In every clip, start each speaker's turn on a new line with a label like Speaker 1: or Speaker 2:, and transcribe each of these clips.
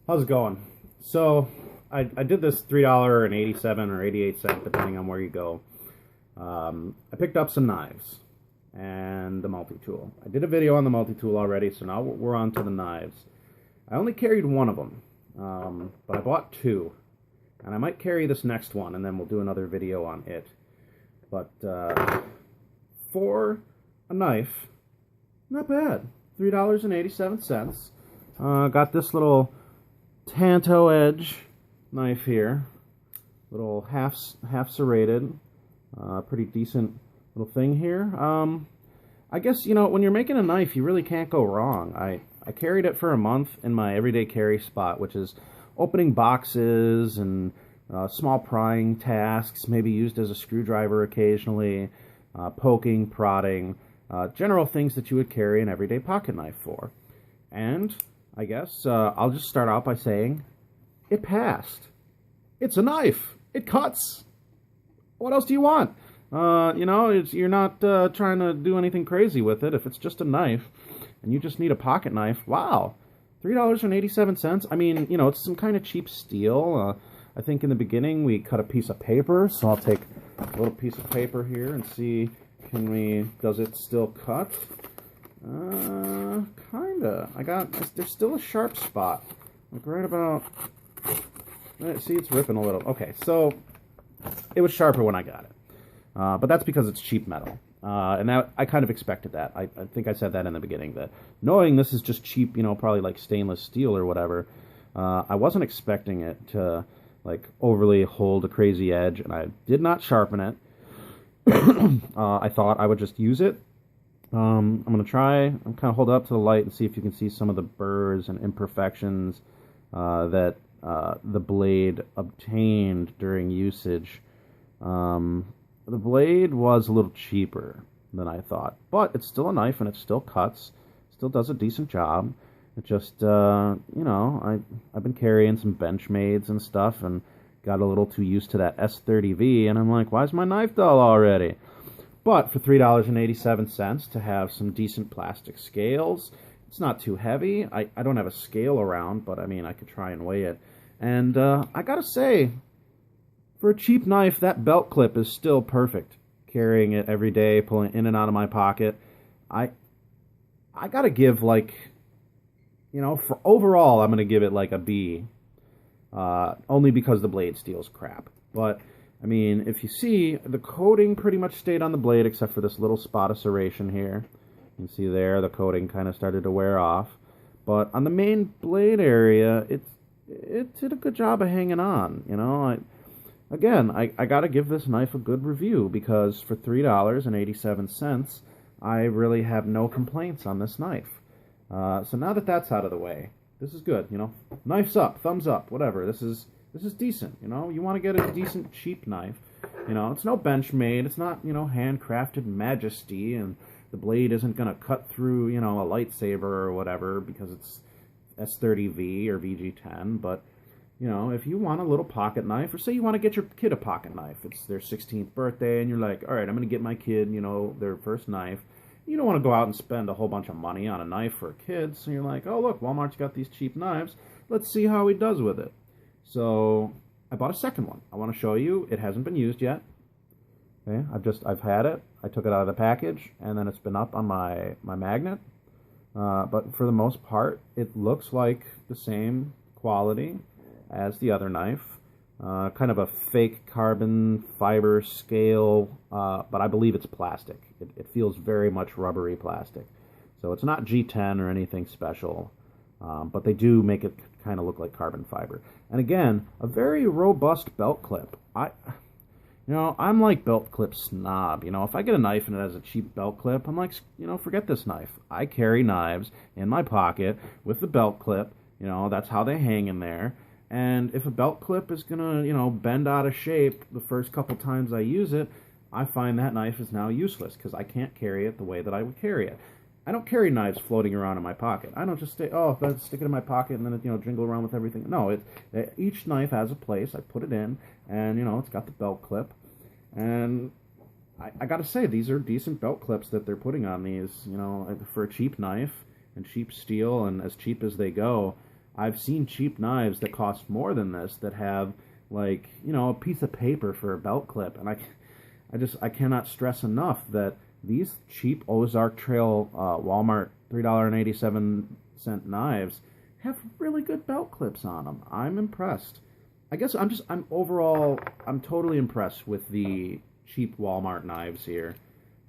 Speaker 1: How's it going? So, I did this $3.87 or 88 cents, depending on where you go. I picked up some knives and the multi-tool. I did a video on the multi-tool already, so now we're on to the knives. I only carried one of them, but I bought two. And I might carry this next one, and then we'll do another video on it. But for a knife, not bad. $3.87. Got this little Tanto Edge knife here, little half serrated, pretty decent little thing here. I guess, you know, when you're making a knife, you really can't go wrong. I carried it for a month in my everyday carry spot, which is opening boxes and small prying tasks, maybe used as a screwdriver occasionally, poking, prodding, general things that you would carry an everyday pocket knife for. And I guess I'll just start out by saying it passed. It's a knife. It cuts. What else do you want? You know, you're not trying to do anything crazy with it. If it's just a knife and you just need a pocket knife, wow. $3.87. I mean, you know, it's some kind of cheap steel. I think in the beginning we cut a piece of paper, so I'll take a little piece of paper here and see, does it still cut? Kinda. There's still a sharp spot. Like right about, see, it's ripping a little. Okay, so it was sharper when I got it. But that's because it's cheap metal. And that, I kind of expected that. I think I said that in the beginning, that knowing this is just cheap, you know, probably like stainless steel or whatever, I wasn't expecting it to, like, overly hold a crazy edge, and I did not sharpen it. I thought I would just use it. I'm going to I'm kind of hold it up to the light and see if you can see some of the burrs and imperfections that the blade obtained during usage. The blade was a little cheaper than I thought, but it's still a knife and it still cuts, still does a decent job. It just, you know, I've been carrying some Benchmades and stuff and got a little too used to that S30V, and I'm like, why is my knife dull already? But for $3.87 to have some decent plastic scales, it's not too heavy. I don't have a scale around, but I mean, I could try and weigh it. And I gotta say, for a cheap knife, that belt clip is still perfect. Carrying it every day, pulling it in and out of my pocket. I gotta give, like, you know, for overall, I'm gonna give it like a B. Only because the blade steel's crap. But, I mean, if you see, the coating pretty much stayed on the blade except for this little spot of serration here. You can see there, the coating kind of started to wear off. But on the main blade area, it did a good job of hanging on, you know. Again, I gotta give this knife a good review, because for $3.87, I really have no complaints on this knife. So now that that's out of the way, this is good, you know. Knife's up, thumbs up, whatever. This is decent, you know. You want to get a decent, cheap knife. You know, it's no Benchmade. It's not, you know, handcrafted majesty, and the blade isn't going to cut through, you know, a lightsaber or whatever because it's S30V or VG10, but you know, if you want a little pocket knife, or say you want to get your kid a pocket knife, it's their 16th birthday, and you're like, all right, I'm going to get my kid, you know, their first knife. You don't want to go out and spend a whole bunch of money on a knife for a kid, so you're like, oh, look, Walmart's got these cheap knives. Let's see how he does with it. So I bought a second one. I want to show you. It hasn't been used yet. Okay, I've had it. I took it out of the package, and then it's been up on my magnet. But for the most part, it looks like the same quality as the other knife. Kind of a fake carbon fiber scale, but I believe it's plastic. It feels very much rubbery plastic. So it's not G10 or anything special, but they do make it kind of look like carbon fiber. And again, a very robust belt clip. You know, I'm like belt clip snob. You know, if I get a knife and it has a cheap belt clip, I'm like, you know, forget this knife. I carry knives in my pocket with the belt clip. You know, that's how they hang in there. And if a belt clip is going to, you know, bend out of shape the first couple times I use it, I find that knife is now useless because I can't carry it the way that I would carry it. I don't carry knives floating around in my pocket. I don't just stick it in my pocket and then it, you know, jingle around with everything. No, each knife has a place. I put it in, and, you know, it's got the belt clip. And I got to say, these are decent belt clips that they're putting on these, you know, for a cheap knife and cheap steel and as cheap as they go. I've seen cheap knives that cost more than this that have, like, you know, a piece of paper for a belt clip. And I cannot stress enough that these cheap Ozark Trail Walmart $3.87 knives have really good belt clips on them. I'm impressed. I guess I'm overall, I'm totally impressed with the cheap Walmart knives here.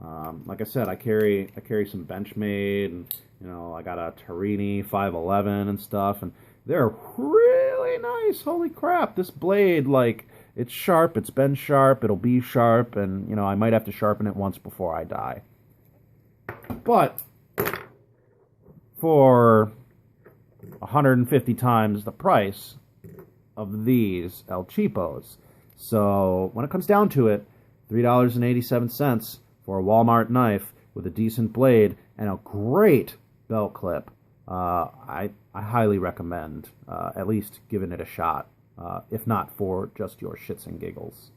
Speaker 1: Like I said, I carry some Benchmade, and, you know, I got a Torini 511 and stuff, and they're really nice. Holy crap, this blade, like, it's sharp, it's been sharp, it'll be sharp, and, you know, I might have to sharpen it once before I die. But for 150 times the price of these El Cheapos. So when it comes down to it, $3.87 for a Walmart knife with a decent blade and a great belt clip. I highly recommend at least giving it a shot, if not for just your shits and giggles.